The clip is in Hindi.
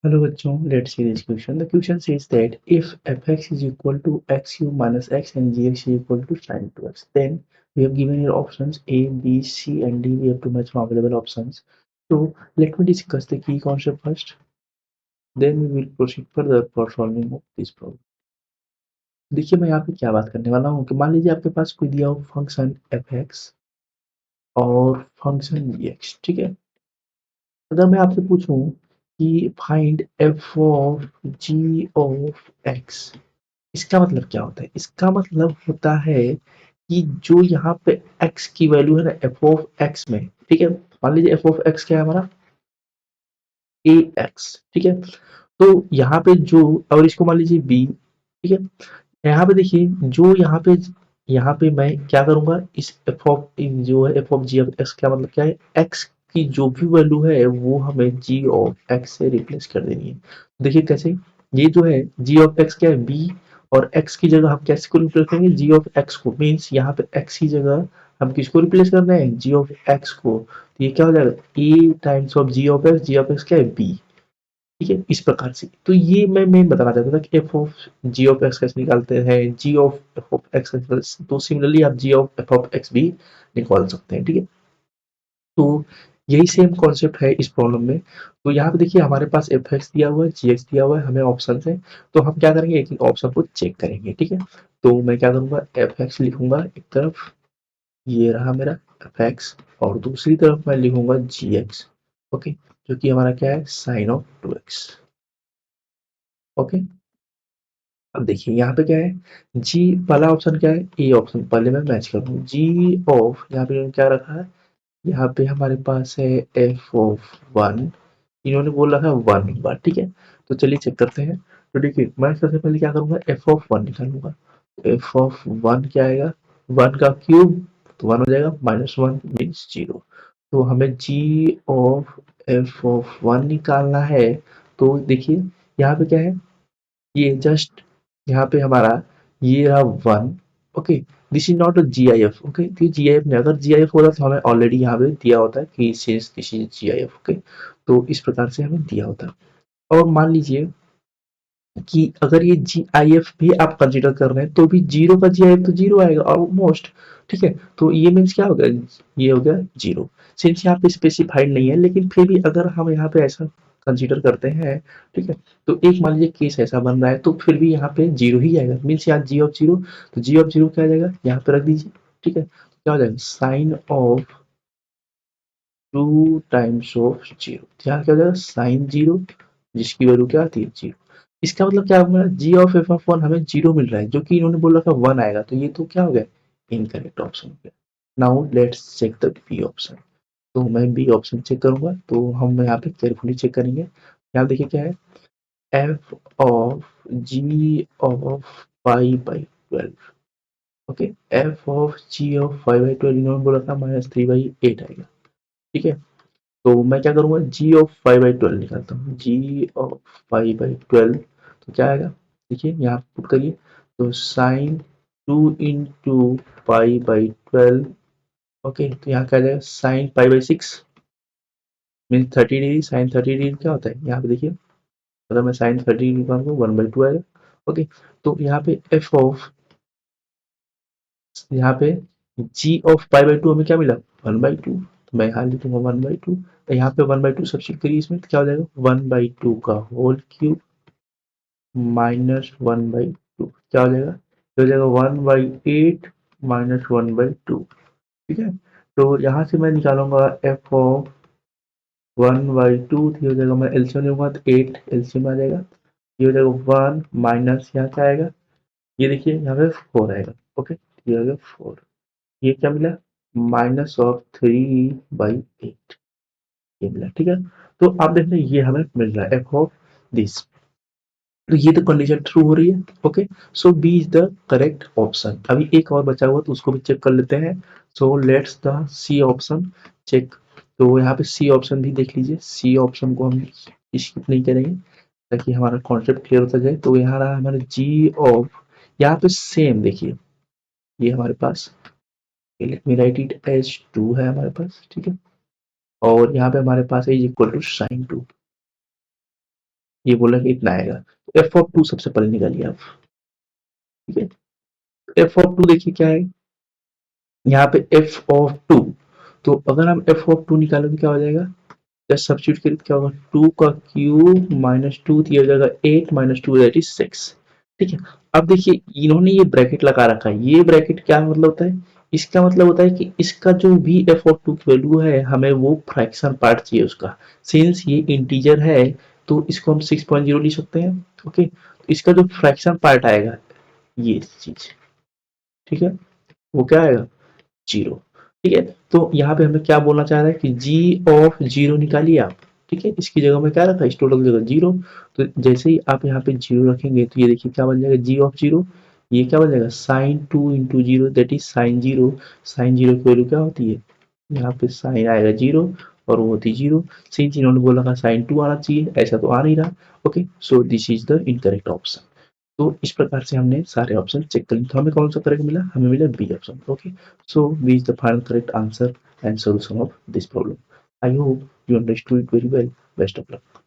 Hello बच्चों, let's see this question. The question says that if fx is equal to x cube minus x and gx is equal to sin 2x, then we have given here options A, B, C and D. We have to match from available options. So let me discuss the key concept first. Then we will proceed further for solving of this problem. देखिए मैं यहाँ पे क्या बात करने वाला हूँ कि मान लीजिए आपके पास कोई दिया हो फंक्शन fx और फंक्शन gx, ठीक है। अगर मैं आपसे पूछूं कि find f of g of x, इसका मतलब क्या होता है? इसका मतलब होता है कि जो यहाँ पे x की वैल्यू है ना f ऑफ x में, ठीक है। मान लीजिए f ऑफ x क्या है हमारा ax, ठीक है। तो यहाँ पे जो, और इसको मान लीजिए b, ठीक है। यहाँ पे देखिए जो यहाँ पे मैं क्या करूंगा, इस f ऑफ जो है f of g of x, क्या मतलब क्या है, x की जो भी वैल्यू है वो हमें g ऑफ x से रिप्लेस कर देनी है। देखिए कैसे, ये जो है g ऑफ x क्या है b, और x की जगह हम कैसे को रिप्लेस करेंगे, g ऑफ x को, मीन्स यहाँ पे x की जगह हम किसको रिप्लेस कर रहे हैं, g ऑफ x को। तो ये क्या हो जाएगा a times of g of x क्या है b, ठीक है। इस प्रकार से तो ये मैं बताना चाहता था कि f of g of x कैसे निकालते हैं, g of f of x, तो सिमिलरली आप g of f of x भी निकाल सकते हैं, ठीक है। तो यही सेम कॉन्सेप्ट है इस प्रॉब्लम में। तो यहाँ पे देखिए हमारे पास एफ एक्स दिया हुआ है, जी एक्स दिया हुआ है, हमें ऑप्शन है। तो हम क्या करेंगे, एक एक ऑप्शन को चेक करेंगे, ठीक है। तो मैं क्या करूंगा, एफ एक्स लिखूंगा एक तरफ, ये रहा मेरा एफ एक्स, और दूसरी तरफ मैं लिखूंगा जी एक्स, ओके, जो कि हमारा क्या है sine of two x, okay. अब देखिए यहाँ पे क्या है, जी पहला ऑप्शन क्या है, ए ऑप्शन, पहले मैं मैच कर दूँ जी ऑफ, यहाँ पे इन्होंने क्या रखा है, यहाँ पे हमारे पास है एफ ऑफ वन, इन्होंने बोल रखा है वन बार, ठीक है। तो चलिए चेक करते हैं। तो देखिए मैं सबसे पहले क्या करूंगा, एफ ऑफ वन निकालूंगा। एफ ऑफ वन क्या आएगा, वन का क्यूब, तो वन हो जाएगा, माइनस वन मीन्स जीरो। तो हमें जी ऑफ एफ ऑफ वन निकालना है। तो देखिए यहाँ पे क्या है, ये जस्ट यहाँ पे हमारा ये रहा one, okay. This is not a G I F, okay. तो जी आई एफ नहीं, अगर जी आई एफ होता तो हमें ऑलरेडी यहाँ पे दिया होता है कि since this is G I F, okay. तो इस प्रकार से हमें दिया होता है। और मान लीजिए कि अगर ये जी आई एफ भी आप कंसिडर कर रहे हैं तो भी जीरो का जी आई एफ तो जीरो आएगा ऑलमोस्ट, ठीक है। तो ये मीन्स क्या हो गया, ये हो गया जीरो। सिंस यहाँ पे स्पेसिफाइड नहीं है, लेकिन फिर भी अगर हम यहाँ पे ऐसा कंसीडर करते हैं, ठीक है। तो एक मान लीजिए केस ऐसा बन रहा है, तो फिर भी यहाँ पे जीरो ही आएगा, मीन्स यहाँ जी ऑफ जीरो। तो जी ऑफ जीरो क्या आ जाएगा, यहाँ पे रख दीजिए, ठीक है। क्या हो जाएगा, sine of two times of zero, यहाँ क्या हो जाएगा साइन जीरो, जिसकी वैल्यू क्या आती है जीरो। इसका मतलब क्या होगा, जी ऑफ एफ ऑफ वन हमें जीरो मिल रहा है, जो कि इन्होंने बोला था वन आएगा, तो ये तो क्या हो गया, इनकरेक्ट ऑप्शन हो गया। Now let's check the B option. तो मैं बी ऑप्शन चेक करूंगा, तो हम यहाँ पे केयरफुली चेक करेंगे। यहाँ देखिए क्या है, f of g of five by twelve, okay. F of g of five by twelve इन्होंने बोला था माइनस थ्री बाई एट आएगा, ठीक है। तो मैं क्या करूंगा, जी ऑफ फाइव बाई ट्वेल्व निकालता हूँ, जी ऑफ फाइव बाई ट्वेल्व। तो क्या आएगा, देखिए यहाँ पुट करिए, तो sign two into pi by twelve, okay. तो यहाँ क्या आ जाएगा, sine pi by six mean thirty degree, sine thirty degree क्या होता है, यहाँ पे देखिए, अगर मैं साइन थर्टी डिग्री निकालूंगा वन बाई टू आएगा, ओके। तो यहाँ पे एफ ऑफ, यहाँ पे जी ऑफ पाई बाई टू हमें क्या मिला, वन बाई टू। तो मैं यहाँ लिखूंगा वन बाई टू, तो यहाँ पे वन बाई टू सब्सिट्यूट करिए इसमें, तो क्या हो जाएगा, वन बाई टू का whole cube minus one by two, क्या हो जाएगा, ये हो जाएगा one by eight minus one by two, ठीक है। तो यहाँ से मैं निकालूंगा f of one by two, तो ये हो जाएगा, मैं एलसीएम लूंगा तो एट एलसीएम आ जाएगा, ये हो जाएगा वन माइनस यहाँ क्या आएगा, ये देखिए यहाँ पे फोर आएगा, ओके। ये हो गया फोर, ये क्या मिला, minus of three by eight, ये मिला, ठीक है। तो आप देख लें ये हमें मिल रहा है एफ ऑफ दिस। तो ये तो कंडीशन ट्रू हो रही है, okay. So B is the correct option. अभी एक और बचा हुआ तो उसको भी चेक कर लेते हैं। So let's the C option check. तो यहाँ पे सी ऑप्शन भी देख लीजिए, सी ऑप्शन को हम स्किप नहीं करेंगे ताकि हमारा कॉन्सेप्ट क्लियर होता जाए। तो यहाँ रहा हमारा जी ऑफ, यहाँ पे सेम देखिए, ये हमारे पास, let me write it as two है हमारे पास, ठीक है। और यहाँ पे हमारे पास है is equal to sine two, ये बोला कि इतना आएगा, तो एफ ऑफ टू सबसे पहले निकालिए आप। ठीक है, एफ ऑफ टू देखिए क्या है यहाँ पे, एफ ऑफ टू। तो अगर हम एफ ऑफ टू निकालें तो क्या हो जाएगा, जस्ट सब्स्टिट्यूट करें तो क्या होगा, टू का क्यूब माइनस टू, ये हो जाएगा eight minus two that is six. ठीक है, अब देखिए इन्होंने ये ब्रैकेट लगा रखा है, ये ब्रैकेट क्या मतलब होता है, इसका मतलब होता है कि इसका जो भी एफ ऑफ टू की वैल्यू है हमें वो फ्रैक्शन पार्ट चाहिए उसका। सिंस ये इंटीजर है तो इसको हम 6.0 लिख सकते हैं। ओके, तो इसका जो फ्रैक्शन पार्ट आएगा ये चीज, ठीक है, वो क्या आएगा, जीरो। ठीक है, तो यहाँ पे हमें क्या बोलना चाह रहा है कि जी ऑफ जीरो निकालिए आप। ठीक है, इसकी जगह में क्या रखा, इस टोटल की जगह जीरो। तो जैसे ही आप यहाँ पे जीरो रखेंगे तो ये देखिए क्या बन जाएगा, जी ऑफ जीरो, ये क्या बन जाएगा, sign two into zero that is sine zero. Sine zero की वैल्यू क्या होती है, यहाँ पे साइन आएगा जीरो और वो होती जीरो। सिंस इन्होंने बोला था साइन टू आना चाहिए, ऐसा तो आ नहीं रहा। Okay, so this is the incorrect option. तो इस प्रकार से हमने सारे ऑप्शन चेक कर लिए, तो हमें कौन सा करेक्ट मिला, हमें मिला B option. Okay, so B is the final correct answer and solution of this problem. I hope you understood it very well. Best of luck.